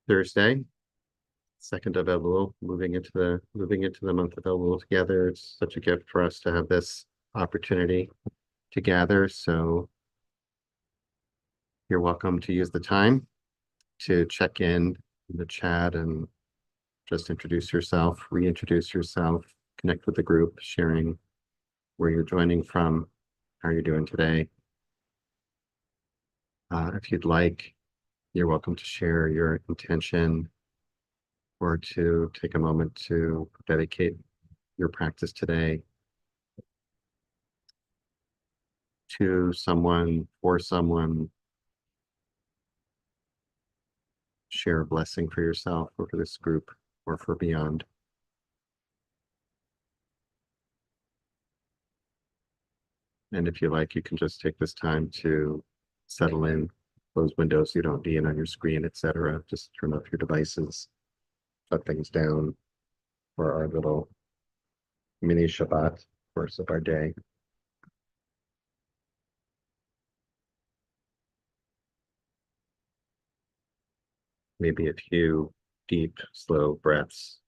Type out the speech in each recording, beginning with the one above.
Thursday, 2nd of Elul, moving into the month of Elul together. It's such a gift for us to have this opportunity to gather. So you're welcome to use the time to check in the chat and just introduce yourself, reintroduce yourself, connect with the group, sharing where you're joining from, how you're doing today. If you'd like, you're welcome to share your intention or to take a moment to dedicate your practice today to someone, for someone. Share a blessing for yourself or for this group or for beyond. And if you like, you can just take this time to settle in, close windows you don't need on your screen, etc. Just turn off your devices, shut things down for our little mini Shabbat course of our day. Maybe a few deep, slow breaths.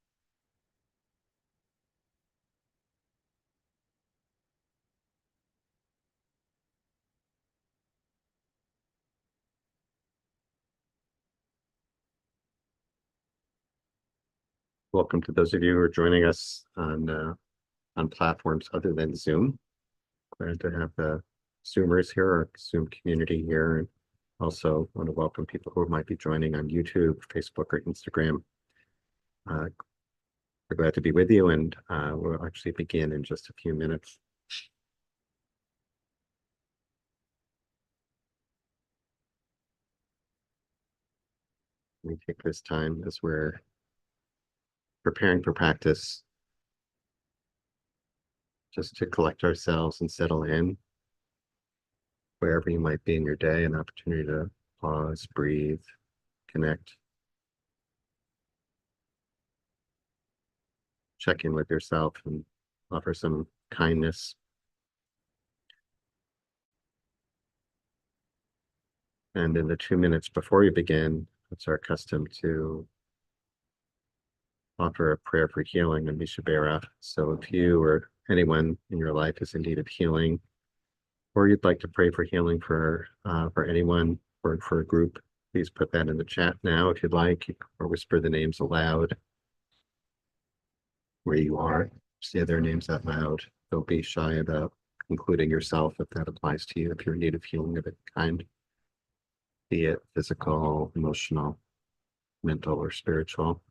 Welcome to those of you who are joining us on platforms other than Zoom. Glad to have the Zoomers here, our Zoom community here, and also want to welcome people who might be joining on YouTube, Facebook, or Instagram. We're glad to be with you, and we'll actually begin in just a few minutes. We take this time as we're preparing for practice just to collect ourselves and settle in wherever you might be in your day, an opportunity to pause, breathe, connect, check in with yourself, and offer some kindness. And in the 2 minutes before you begin, it's our custom to offer a prayer for healing and Mishabera. So if you or anyone in your life is in need of healing, or you'd like to pray for healing for anyone or for a group, please put that in the chat now if you'd like, or whisper the names aloud where you are. Say their names out loud. Don't be shy about including yourself if that applies to you, if you're in need of healing of any kind, be it physical, emotional, mental, or spiritual.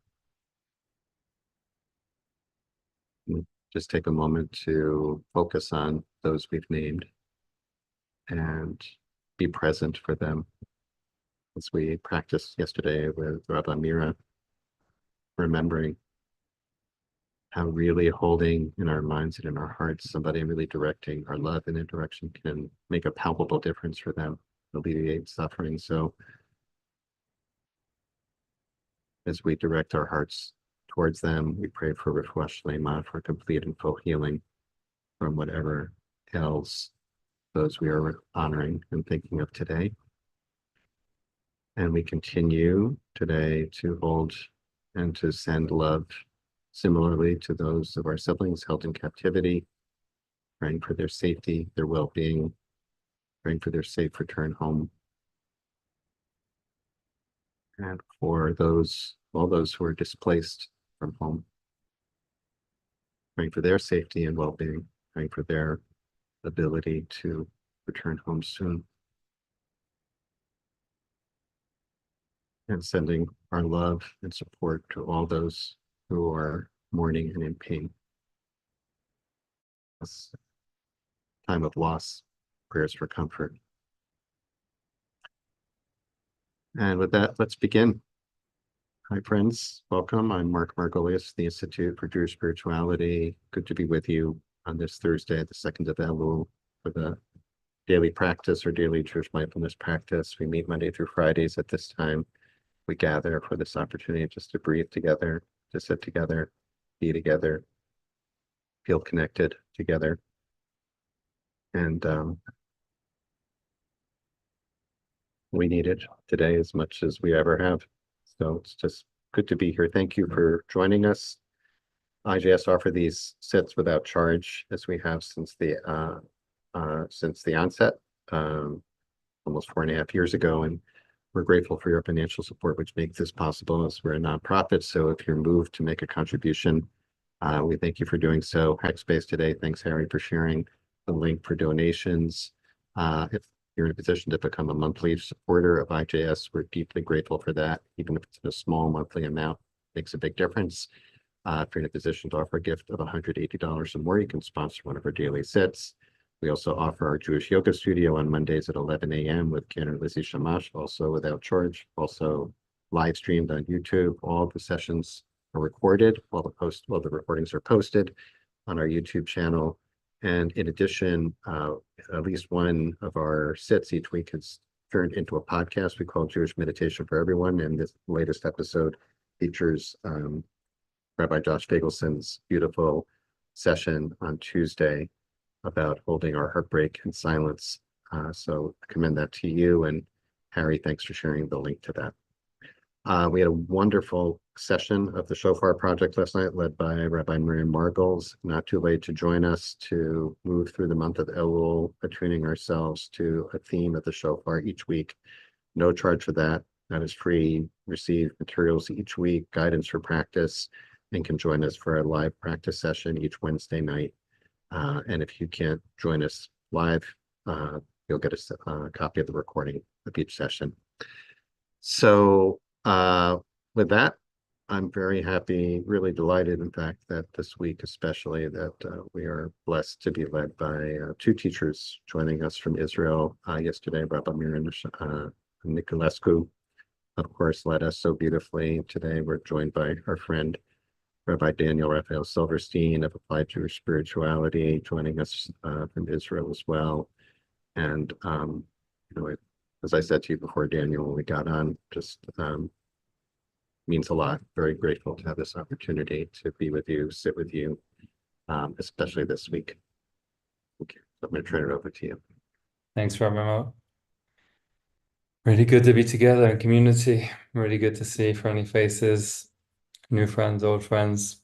Just take a moment to focus on those we've named and be present for them. As we practiced yesterday with Rabbi Mira, remembering how really holding in our minds and in our hearts somebody, really directing our love in that direction can make a palpable difference for them, alleviate suffering. So as we direct our hearts towards them, we pray for Refuah Shlema, for complete and full healing from whatever ails those we are honoring and thinking of today. And we continue today to hold and to send love similarly to those of our siblings held in captivity, praying for their safety, their well-being, praying for their safe return home. And for all those who are displaced from home, praying for their safety and well-being, praying for their ability to return home soon. And sending our love and support to all those who are mourning and in pain. This time of loss, prayers for comfort. And with that, let's begin. Hi, friends. Welcome. I'm Mark Margolius, the Institute for Jewish Spirituality. Good to be with you on this Thursday, the 2nd of Elul, for the daily practice or daily Jewish mindfulness practice. We meet Monday through Fridays at this time. We gather for this opportunity just to breathe together, to sit together, be together, feel connected together. And we need it today as much as we ever have. So it's just good to be here. Thank you for joining us. IJS offer these sits without charge, as we have since the onset, almost 4.5 years ago, and we're grateful for your financial support, which makes this possible, as we're a nonprofit. So if you're moved to make a contribution, we thank you for doing so. Hackspace today. Thanks, Harry, for sharing the link for donations. If you're in a position to become a monthly supporter of IJS, we're deeply grateful for that. Even if it's a small monthly amount, makes a big difference. If you're in a position to offer a gift of $180 or more, you can sponsor one of our daily sits. We also offer our Jewish yoga studio on Mondays at 11 a.m. with Ken and Lizzie Shamash, also without charge, also live streamed on YouTube. All the sessions are recorded while the recordings are posted on our YouTube channel. And in addition, at least one of our sits each week is turned into a podcast we call Jewish Meditation for Everyone. And this latest episode features Rabbi Josh Fagelson's beautiful session on Tuesday about holding our heartbreak in silence. So I commend that to you. And Harry, thanks for sharing the link to that. We had a wonderful session of the Shofar Project last night, led by Rabbi Miriam Margles. Not too late to join us to move through the month of Elul, attuning ourselves to a theme of the Shofar each week. No charge for that. That is free. Receive materials each week, guidance for practice, and can join us for a live practice session each Wednesday night. And if you can't join us live, you'll get a copy of the recording of each session. So with that, I'm very happy, really delighted, in fact, that this week especially, that we are blessed to be led by two teachers joining us from Israel. Yesterday, Rabbi Miriam Nicolescu, of course, led us so beautifully. Today, we're joined by our friend, Rabbi Raphael Silverstein of Applied Jewish Spirituality, joining us from Israel as well. And, as I said to you before, Daniel, when we got on, just means a lot. Very grateful to have this opportunity to be with you, sit with you, especially this week. Okay, so I'm going to turn it over to you. Thanks, Rabbi Mark. Really good to be together in community. Really good to see friendly faces, new friends, old friends.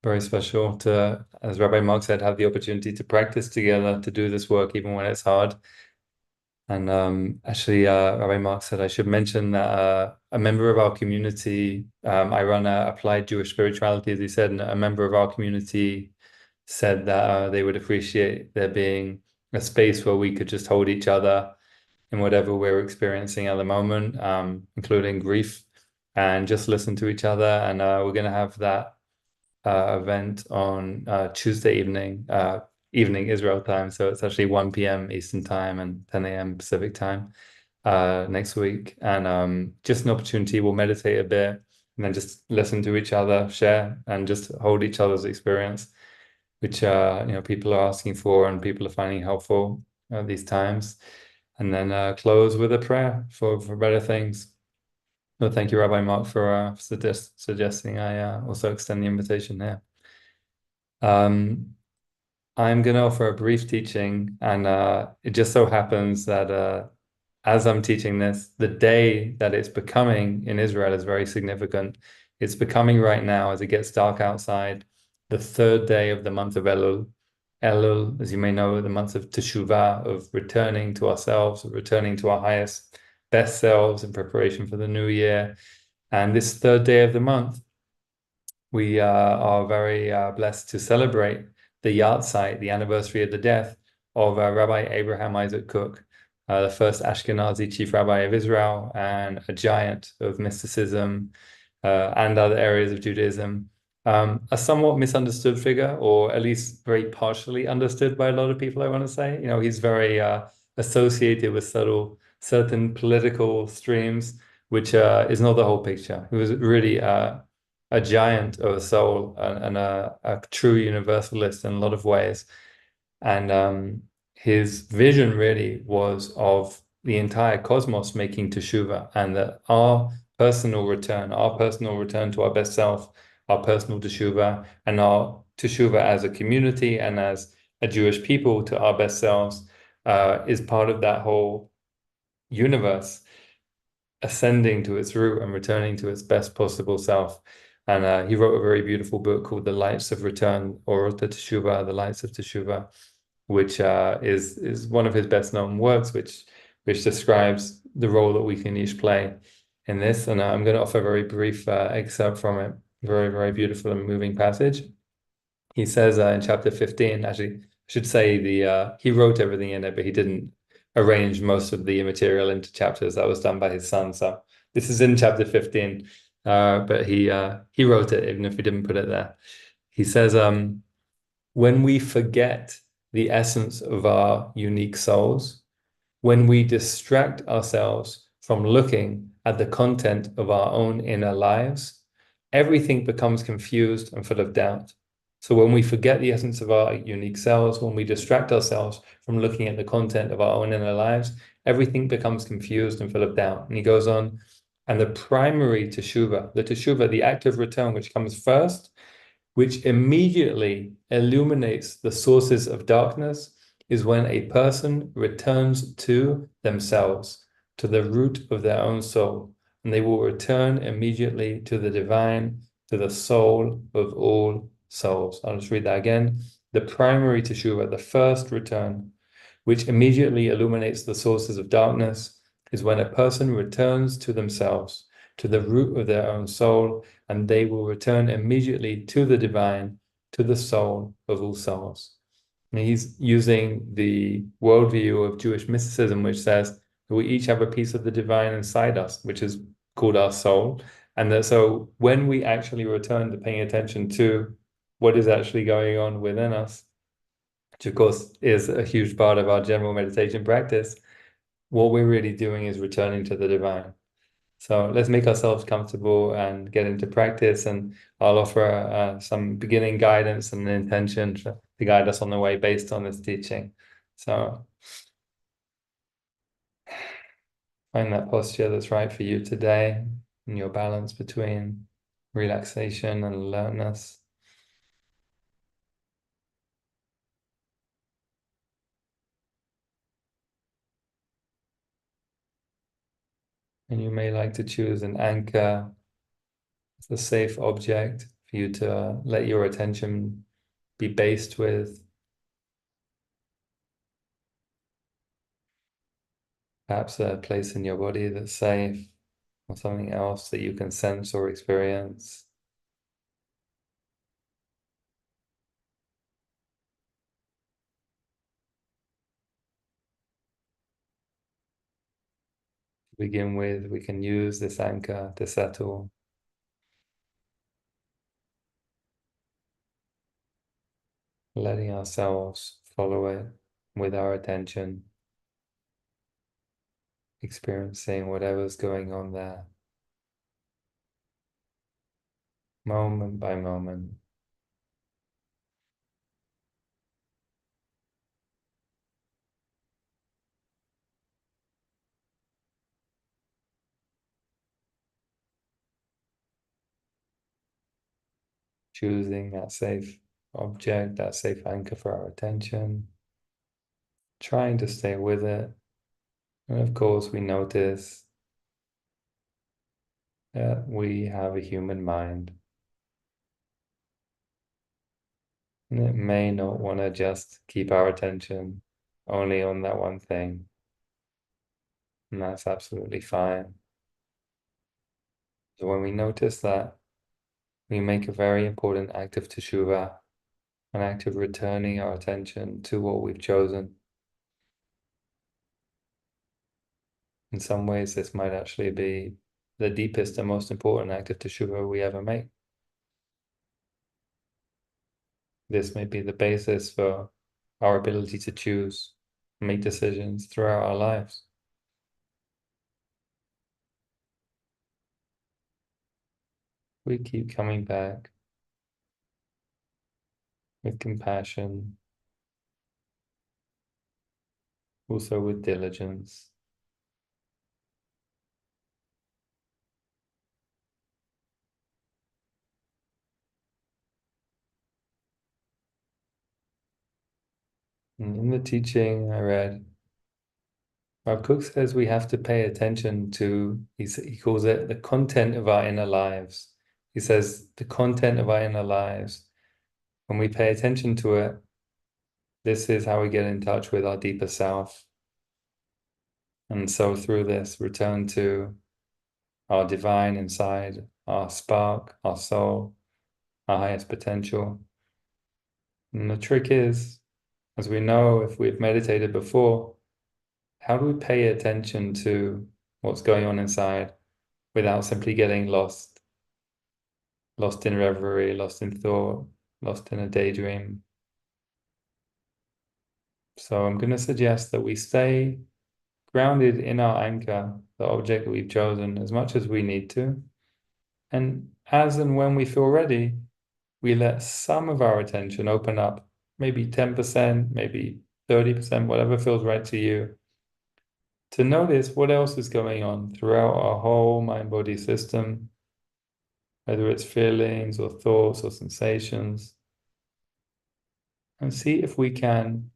Very special to, as Rabbi Mark said, have the opportunity to practice together, to do this work even when it's hard. And actually, Rabbi Mark said I should mention that a member of our community, I run Applied Jewish Spirituality, as he said, and a member of our community said that they would appreciate there being a space where we could just hold each other in whatever we're experiencing at the moment, including grief, and just listen to each other. And we're going to have that event on Tuesday evening Israel time. So it's actually 1 p.m. Eastern time and 10 a.m. Pacific time next week. And just an opportunity, we'll meditate a bit and then just listen to each other, share, and just hold each other's experience, which people are asking for and people are finding helpful at these times. And then close with a prayer for better things. So thank you, Rabbi Mark, for suggesting I also extend the invitation here. I'm going to offer a brief teaching, and it just so happens that as I'm teaching this, the day that it's becoming in Israel is very significant. It's becoming right now, as it gets dark outside, the third day of the month of Elul. Elul, as you may know, the month of Teshuvah, of returning to ourselves, of returning to our highest, best selves in preparation for the new year. And this third day of the month, we are very blessed to celebrate the yahrzeit, the anniversary of the death of Rabbi Abraham Isaac Kook, the first Ashkenazi chief rabbi of Israel and a giant of mysticism and other areas of Judaism. A somewhat misunderstood figure, or at least very partially understood by a lot of people, I want to say. He's very associated with certain political streams, which is not the whole picture. He was really a giant of a soul and a true universalist in a lot of ways. And his vision really was of the entire cosmos making teshuvah, and that our personal return to our best self, our personal teshuvah, and our teshuvah as a community and as a Jewish people to our best selves is part of that whole universe. ascending to its root and returning to its best possible self. And he wrote a very beautiful book called The Lights of Return, or The Teshuvah, The Lights of Teshuvah, which is one of his best known works, which describes the role that we can each play in this. And I'm going to offer a very brief excerpt from it. Very, very beautiful and moving passage. He says in chapter 15, actually, I should say he wrote everything in it, but he didn't arrange most of the material into chapters. That was done by his son. So this is in chapter 15, but he wrote it, even if he didn't put it there. He says, when we forget the essence of our unique souls, when we distract ourselves from looking at the content of our own inner lives, everything becomes confused and full of doubt. So when we forget the essence of our unique selves, when we distract ourselves from looking at the content of our own inner lives, everything becomes confused and full of doubt. And he goes on, and the primary teshuvah, the act of return, which comes first, which immediately illuminates the sources of darkness, is when a person returns to themselves, to the root of their own soul, and they will return immediately to the divine, to the soul of all souls. I'll just read that again. The primary teshuvah, the first return, which immediately illuminates the sources of darkness, is when a person returns to themselves, to the root of their own soul, and they will return immediately to the divine, to the soul of all souls. And he's using the worldview of Jewish mysticism, which says that we each have a piece of the divine inside us, which is called our soul. And that so when we actually return to paying attention to what is actually going on within us, which of course is a huge part of our general meditation practice, what we're really doing is returning to the divine. So let's make ourselves comfortable and get into practice. And I'll offer some beginning guidance and an intention to guide us on the way based on this teaching. So find that posture that's right for you today, and your balance between relaxation and alertness. And you may like to choose an anchor as a safe object for you to let your attention be based with. Perhaps a place in your body that's safe, or something else that you can sense or experience. To begin with, we can use this anchor to settle, letting ourselves follow it with our attention, experiencing whatever's going on there, moment by moment. Choosing that safe object, that safe anchor for our attention, trying to stay with it. And of course, we notice that we have a human mind, and it may not want to just keep our attention only on that one thing. And that's absolutely fine. So when we notice that, we make a very important act of teshuvah, an act of returning our attention to what we've chosen. In some ways, this might actually be the deepest and most important act of teshuvah we ever make. This may be the basis for our ability to choose, make decisions throughout our lives. We keep coming back with compassion, also with diligence. And in the teaching I read, Rav Cook says we have to pay attention to, he calls it the content of our inner lives. He says the content of our inner lives, when we pay attention to it, this is how we get in touch with our deeper self. And so through this, return to our divine inside, our spark, our soul, our highest potential. And the trick is, as we know, if we've meditated before, how do we pay attention to what's going on inside without simply getting lost? Lost in reverie, lost in thought, lost in a daydream. So I'm going to suggest that we stay grounded in our anchor, the object that we've chosen, as much as we need to. And as and when we feel ready, we let some of our attention open up, maybe 10%, maybe 30%, whatever feels right to you, to notice what else is going on throughout our whole mind-body system, whether it's feelings or thoughts or sensations, and see if we can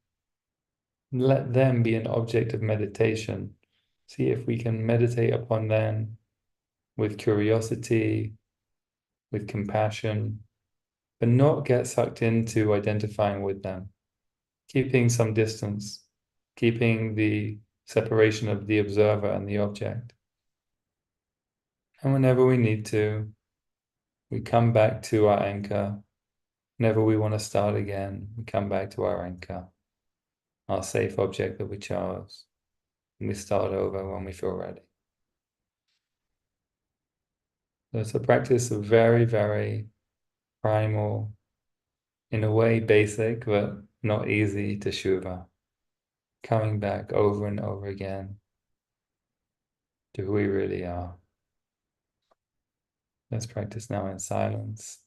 let them be an object of meditation. See if we can meditate upon them with curiosity, with compassion, but not get sucked into identifying with them, keeping some distance, keeping the separation of the observer and the object. And whenever we need to, we come back to our anchor. Whenever we want to start again, we come back to our anchor, our safe object that we chose, and we start over when we feel ready. So it's a practice of very, very primal, in a way basic, but not easy teshuva. Coming back over and over again to who we really are. Let's practice now in silence.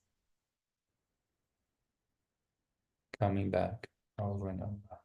Coming back over and over.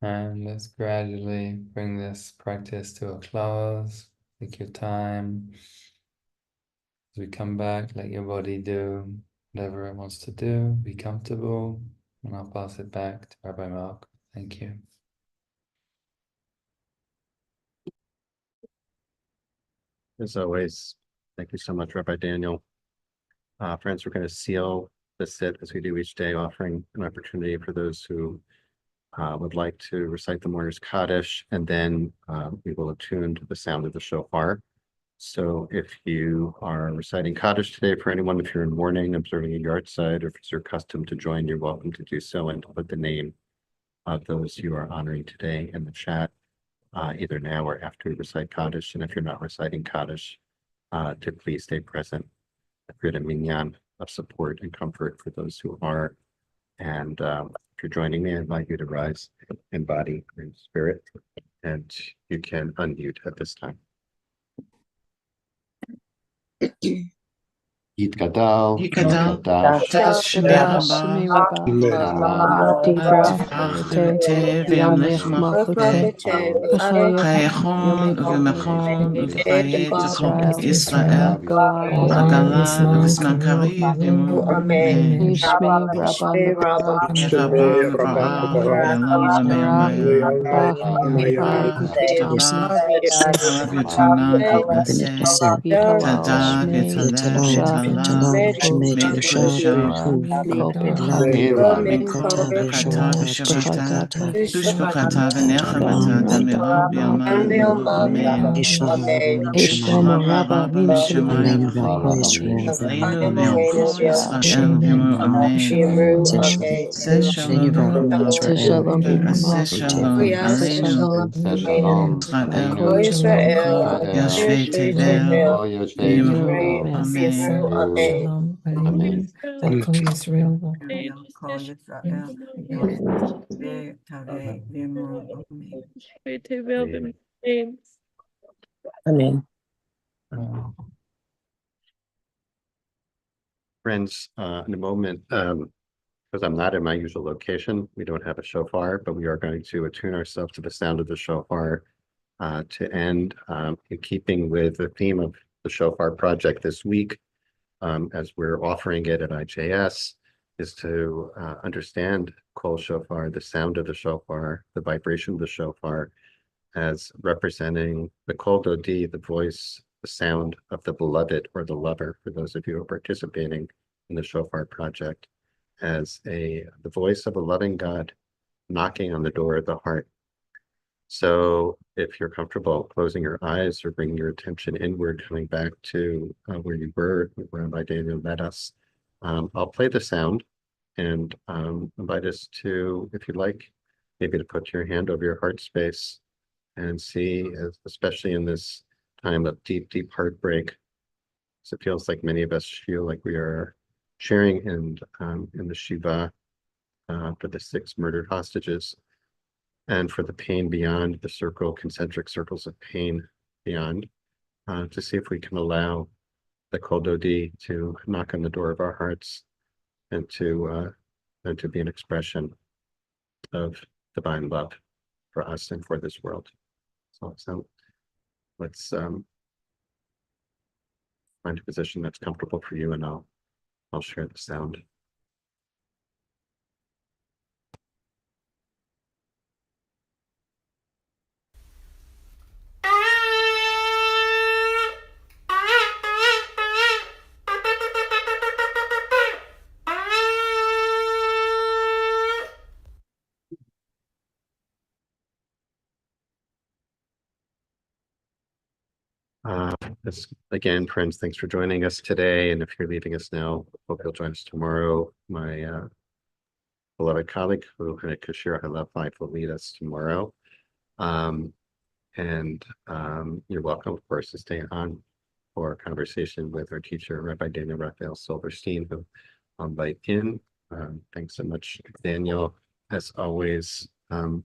And let's gradually bring this practice to a close. Take your time. As we come back, let your body do whatever it wants to do. Be comfortable. And I'll pass it back to Rabbi Mark. Thank you. As always, thank you so much, Rabbi Daniel. Friends, we're going to seal the sit as we do each day, offering an opportunity for those who would like to recite the mourner's Kaddish, and then we will attune to the sound of the shofar. So if you are reciting Kaddish today, for anyone, if you're in mourning, observing a yard site, or if it's your custom to join, you're welcome to do so and to put the name of those you are honoring today in the chat, either now or after we recite Kaddish. And if you're not reciting Kaddish, to please stay present, create a minyan of support and comfort for those who are. And if you're joining me, I invite you to rise in body and spirit, and you can unmute at this time. Yitgadal, Yikadash Shmirabah, Dibra, Tev, Yamech Malchuteh, Chayechon, Uvimechon V'chayet Uvchayet Israel, Gala Agala Vizman Vizman Kariv Kariv Amen. Amen. Ishme Rabba Mevarachim Rabba Mevarach V'Yalam Yishmerak Lamir Bach Maya Bach Tava Harab Rabbi Yotuna Gitnase B'Halal Tada Shmei Gitalev Tushav Gitlalam V'Kol Made Kudasham Mikol Mikol Bekata V'Shavata Tushbakata V'Nechavata Damira B'Yaman Amen Ishlema Rabba Vim Shema Leinu B'Yom Israel V'Yamu Amen Seh Shalom B'Kol Shalom Aseh B'Hamach Shalom Aleinu Israel Yoshvei Tevel V'Yimru Amen Shalom Aleinu V'Kol Yisrael Amen. Friends, in a moment, because I'm not in my usual location, we don't have a shofar, but we are going to attune ourselves to the sound of the shofar to end in keeping with the theme of the shofar project this week, as we're offering it at IJS, is to understand kol shofar, the sound of the shofar, the vibration of the shofar, as representing the kol dodi, the voice, the sound of the beloved or the lover, for those of you who are participating in the shofar project, as the voice of a loving God knocking on the door of the heart. So if you're comfortable closing your eyes or bringing your attention inward, coming back to where you were, where Rabbi Daniel met us, I'll play the sound and invite us to, if you'd like, maybe to put your hand over your heart space and see, especially in this time of deep, deep heartbreak, so it feels like many of us feel like we are sharing in the Shiva for the 6 murdered hostages, and for the pain beyond the concentric circles of pain beyond, to see if we can allow the Kol Dodi to knock on the door of our hearts and to be an expression of divine love for us and for this world. So let's find a position that's comfortable for you, and I'll share the sound. Again, friends, thanks for joining us today. And if you're leaving us now, hope you'll join us tomorrow. My beloved colleague, who Kashira Halafai, will lead us tomorrow. You're welcome, of course, to stay on for a conversation with our teacher, Rabbi Daniel Raphael Silverstein, who I'll invite in. Thanks so much, Daniel, as always. And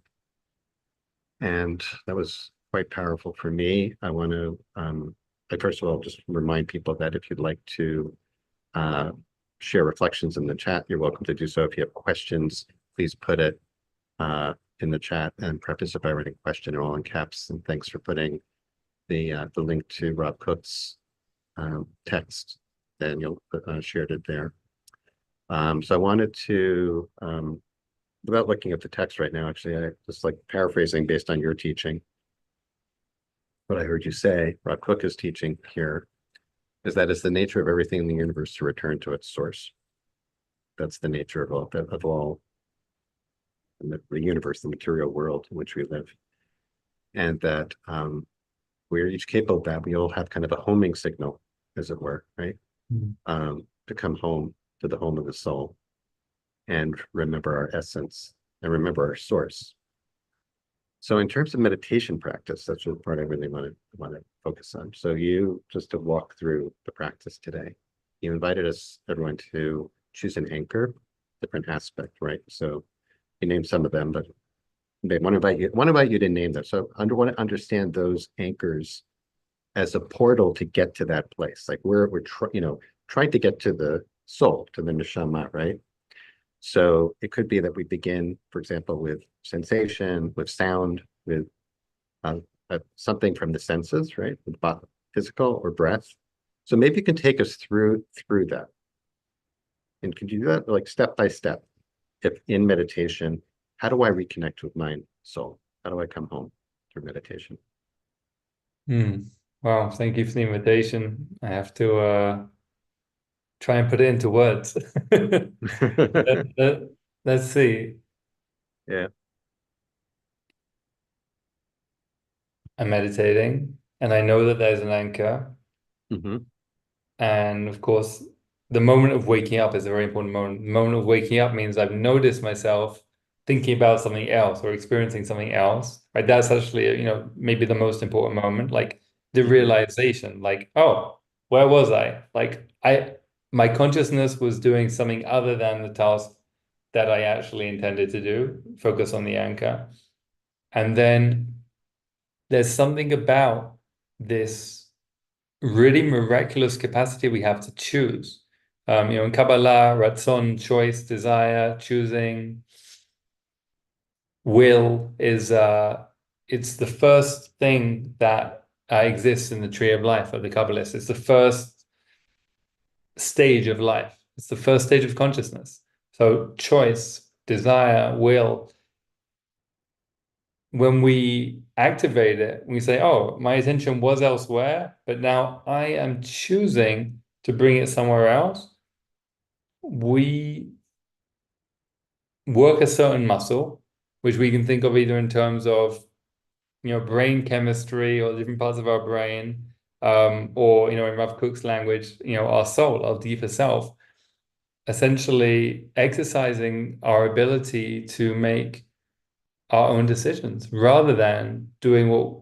that was quite powerful for me. I want to, first of all, just remind people that if you'd like to share reflections in the chat, you're welcome to do so. If you have questions, please put it in the chat and preface it by writing question all in caps. And thanks for putting the link to Rob Cook's text. Daniel shared it there. So I wanted to, without looking at the text right now, actually, I just like paraphrasing based on your teaching. What I heard you say, Rob Cook is teaching here, is that it's the nature of everything in the universe to return to its source. That's the nature of all the universe, the material world in which we live. And that we're each capable of that. We all have kind of a homing signal, as it were, right? To come home to the home of the soul and remember our essence and remember our source. So in terms of meditation practice, that's the part I really want to focus on. So you, just to walk through the practice today, you invited everyone to choose an anchor, different aspect, right? So you named some of them, but they want to invite you to name them. So I want to understand those anchors as a portal to get to that place. Like we're trying to get to the soul, to the neshama, right? So it could be that we begin, for example, with sensation, with sound, with something from the senses, right? With physical or breath. So maybe you can take us through that. And could you do that like step by step? If in meditation, how do I reconnect with my soul? How do I come home through meditation? Wow, thank you for the invitation. I have to try and put it into words. Let's see. Yeah. I'm meditating, and I know that there's an anchor. And of course, the moment of waking up is a very important moment. The moment of waking up means I've noticed myself thinking about something else or experiencing something else, right? That's actually, maybe the most important moment, like the realization, like, oh, where was I? Like my consciousness was doing something other than the task that I actually intended to do, focus on the anchor. And then there's something about this really miraculous capacity we have to choose. In Kabbalah, ratzon, choice, desire, choosing, will is it's the first thing that exists in the tree of life of the Kabbalists. It's the first stage of life. It's the first stage of consciousness. So choice, desire, will. When we activate it, we say, oh, my attention was elsewhere, but now I am choosing to bring it somewhere else. We work a certain muscle, which we can think of either in terms of, brain chemistry or different parts of our brain, or, in Rav Cook's language, our soul, our deeper self, essentially exercising our ability to make our own decisions rather than doing what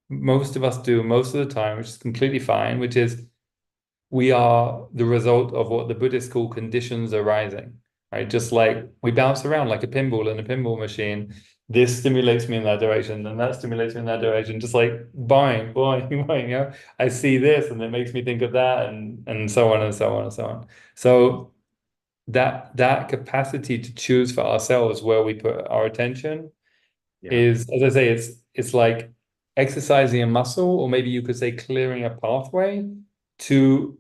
most of us do most of the time, which is completely fine, which is we are the result of what the Buddhists call conditions arising, right? Just like we bounce around like a pinball in a pinball machine. This stimulates me in that direction, and that stimulates me in that direction, just like boing, boing, boing, I see this and it makes me think of that, and so on and so on and so on. So that capacity to choose for ourselves where we put our attention is, as I say, it's like exercising a muscle, or maybe you could say clearing a pathway to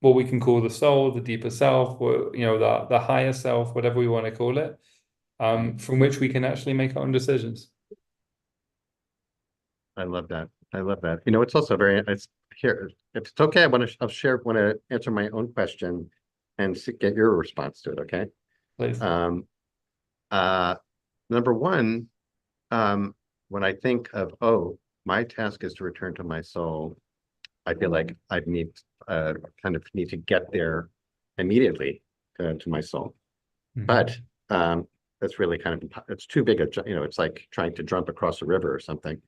what we can call the soul, the deeper self, or the higher self, whatever we want to call it, from which we can actually make our own decisions. I love that. It's also it's here. If it's okay, I want to answer my own question and get your response to it. Okay. Please. Number one, when I think of, my task is to return to my soul, I feel like I need to get there immediately to my soul. But that's really it's too big it's like trying to jump across a river or something.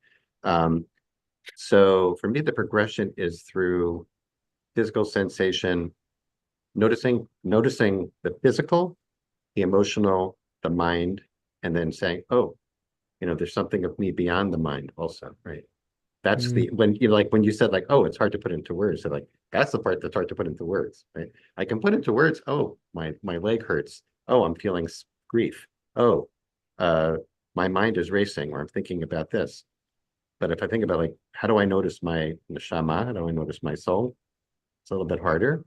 So for me, the progression is through physical sensation, noticing the physical, the emotional, the mind, and then saying, there's something of me beyond the mind also, right? That's when you said like, it's hard to put into words. So like, that's the part that's hard to put into words, right? I can put into words, my leg hurts. I'm feeling grief. my mind is racing or I'm thinking about this. But if I think about like, how do I notice my neshama? How do I notice my soul? It's a little bit harder.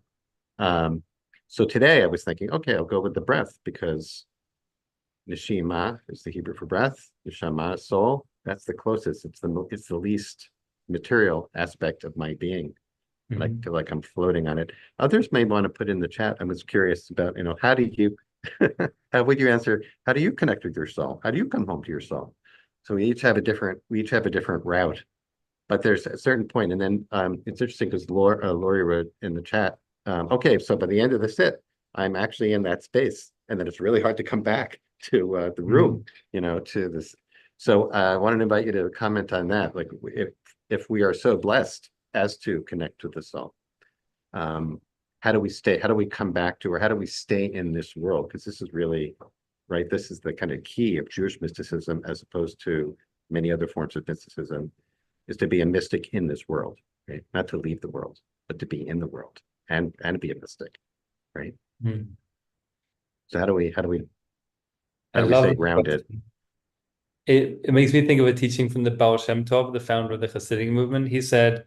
So today I was thinking, okay, I'll go with the breath because neshima is the Hebrew for breath. Neshama is soul. That's the closest. It's the least material aspect of my being. And I feel like I'm floating on it. Others may want to put in the chat. I was curious about, how do you, how would you answer? How do you connect with your soul? How do you come home to your soul? So we each have a different route. But there's a certain point, and then it's interesting because Lori wrote in the chat. Okay, so by the end of the sit, I'm actually in that space, and then it's really hard to come back to the room, to this. So I wanted to invite you to comment on that. Like, if we are so blessed as to connect with the soul, how do we stay? How do we come back to, or how do we stay in this world? Because this is really, right. This is the kind of key of Jewish mysticism, as opposed to many other forms of mysticism, is to be a mystic in this world, right? Not to leave the world, but to be in the world and be a mystic, right? So how do we stay grounded? It makes me think of a teaching from the Baal Shem Tov, the founder of the Hasidic movement. He said,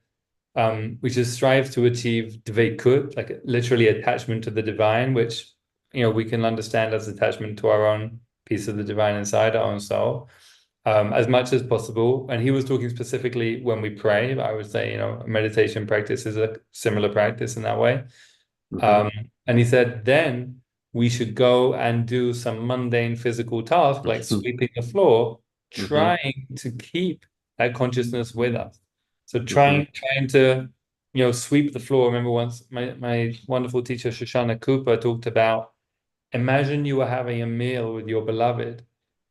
we should strive to achieve dveikut, like literally attachment to the divine, which we can understand as attachment to our own piece of the divine inside our own soul, as much as possible. And he was talking specifically when we pray. I would say, meditation practice is a similar practice in that way. And he said, then we should go and do some mundane physical task like sweeping the floor, trying to keep that consciousness with us. So trying to, sweep the floor. I remember once my wonderful teacher, Shoshana Cooper, talked about, imagine you were having a meal with your beloved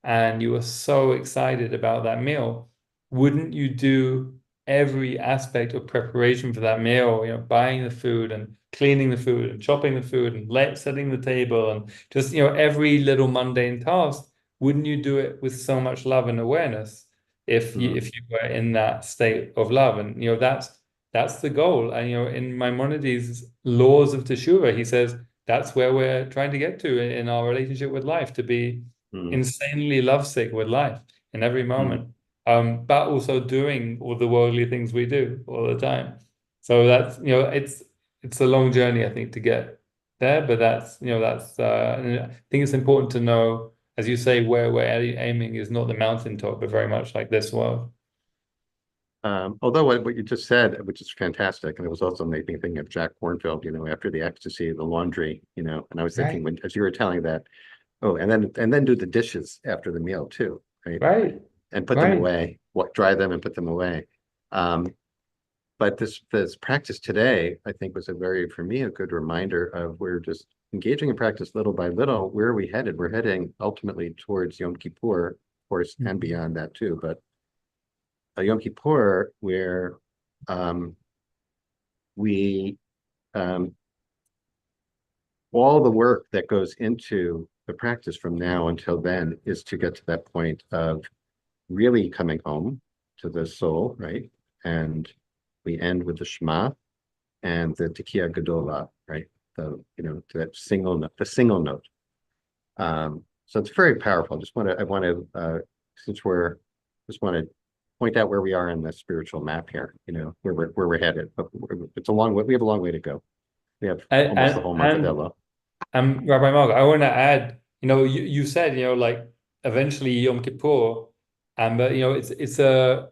and you were so excited about that meal. Wouldn't you do every aspect of preparation for that meal, buying the food and cleaning the food and chopping the food and setting the table and just, every little mundane task? Wouldn't you do it with so much love and awareness if you were in that state of love? And, that's the goal. And, in Maimonides' laws of Teshuvah, he says, that's where we're trying to get to in our relationship with life, to be insanely lovesick with life in every moment, but also doing all the worldly things we do all the time. So that's, it's a long journey, I think, to get there, but that's, I think it's important to know, as you say, where we're aiming is not the mountaintop, but very much like this world. Although what you just said, which is fantastic, and it was also making me think of Jack Kornfield, after the ecstasy, the laundry, and I was thinking as you were telling that, and then do the dishes after the meal too, right? Right. And put them away, dry them and put them away. But this practice today, I think, was for me, a good reminder of, we're just engaging in practice little by little. Where are we headed? We're heading ultimately towards Yom Kippur, of course, and beyond that too, but Yom Kippur, where we all the work that goes into the practice from now until then is to get to that point of really coming home to the soul, right? And we end with the Shema and the Tekiah Gedolah, right? To that single note, the single note. So it's very powerful. Just want to point out where we are in the spiritual map here, where we're headed. But it's a long way. We have a long way to go. We have almost the whole month of Elul. Rabbi Mark, I want to add, you said, like eventually Yom Kippur, but it's a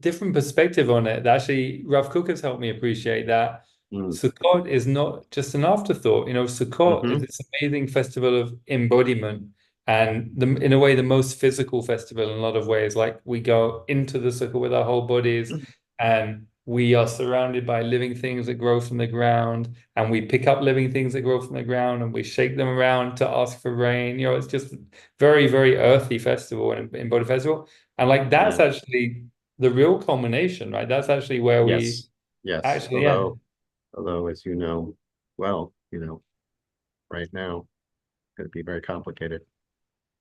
different perspective on it. Actually, Rav Kook has helped me appreciate that Sukkot is not just an afterthought. Sukkot is this amazing festival of embodiment, and in a way, the most physical festival in a lot of ways. Like, we go into the sukkah with our whole bodies, and we are surrounded by living things that grow from the ground, and we pick up living things that grow from the ground, and we shake them around to ask for rain. It's just very, very earthy festival and embodied festival, and like that's actually the real culmination, right? That's actually where we actually end. Although, as you know, well, right now, it's going to be very complicated.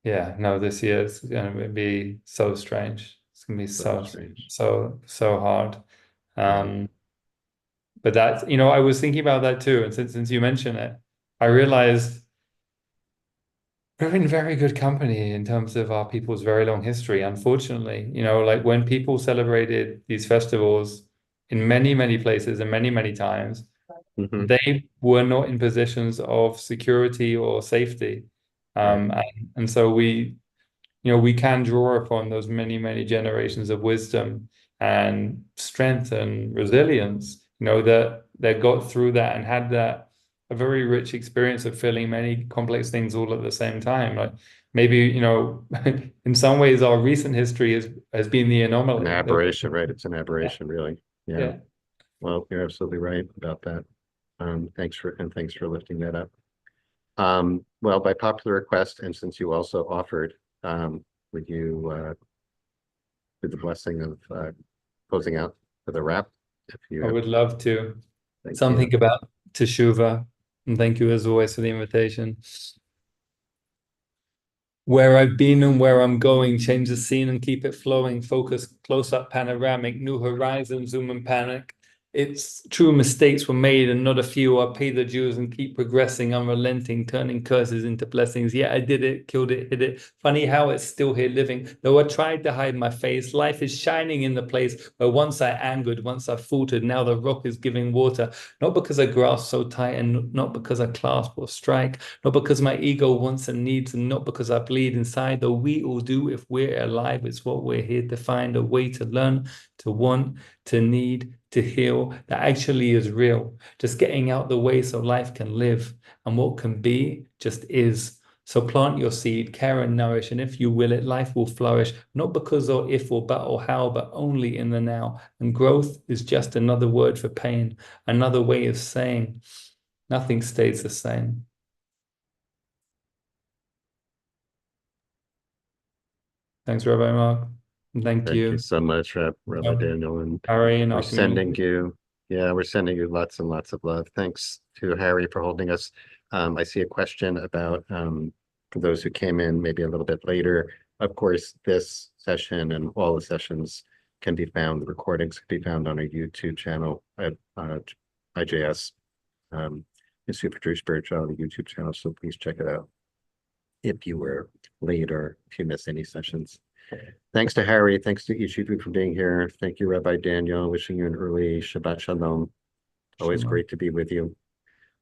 Yeah, no, this year is going to be so strange. It's going to be so strange, so hard. But that's, I was thinking about that too, and since you mentioned it, I realized we're in very good company in terms of our people's very long history. Unfortunately, like when people celebrated these festivals in many, many places and many, many times, Mhm. they were not in positions of security or safety. And so we can draw upon those many, many generations of wisdom and strength and resilience, that got through that and had that a very rich experience of feeling many complex things all at the same time. Like maybe, in some ways our recent history has been the An anomaly. aberration, right? It's an aberration, really. Yeah. Yeah. Well, you're absolutely right about that. Thanks for lifting that up. Well, by popular request, and since you also offered, would you do the blessing of closing out with a wrap? If you I have, would love to. thank Something you. about Teshuvah. And thank you as always for the invitation. Where I've been and where I'm going, change the scene and keep it flowing. Focus, close up, panoramic, new horizons, zoom and panic. It's true mistakes were made and not a few. I pay the dues and keep progressing, unrelenting, turning curses into blessings. Yeah, I did it, killed it, hid it. Funny how it's still here living. Though I tried to hide my face, life is shining in the place where once I angered, once I faltered, now the rock is giving water. Not because I grasp so tight and not because I clasp or strike, not because my ego wants and needs, and not because I bleed inside, though we all do if we're alive. It's what we're here to find, a way to learn, to want, to need, to heal, that actually is real. Just getting out the way so life can live, and what can be just is. So plant your seed, care and nourish, and if you will it, life will flourish, not because or if or but or how, but only in the now. And growth is just another word for pain, another way of saying nothing stays the same. Thanks, Rabbi Mark. And thank Thank you you, so much, Rabbi Daniel, and Harry, and we're our sending community. you, yeah, we're sending you lots and lots of love. Thanks to Harry for holding us. I see a question about, for those who came in maybe a little bit later. Of course, this session and all the sessions can be found, the recordings can be found on our YouTube channel at IJS, Institute for Jewish Spirituality YouTube channel. So please check it out if you were late or if you missed any sessions. Thanks to Harry. Thanks to each of you for being here. Thank you, Rabbi Daniel. Wishing you an early Shabbat Shalom. Always Shalom. great to be with you.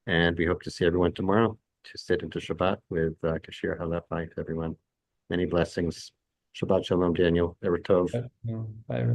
And we hope to see everyone tomorrow to sit into Shabbat with Kashir Halafai to everyone. Many blessings. Shabbat Shalom, Daniel. Erev Tov. Bye.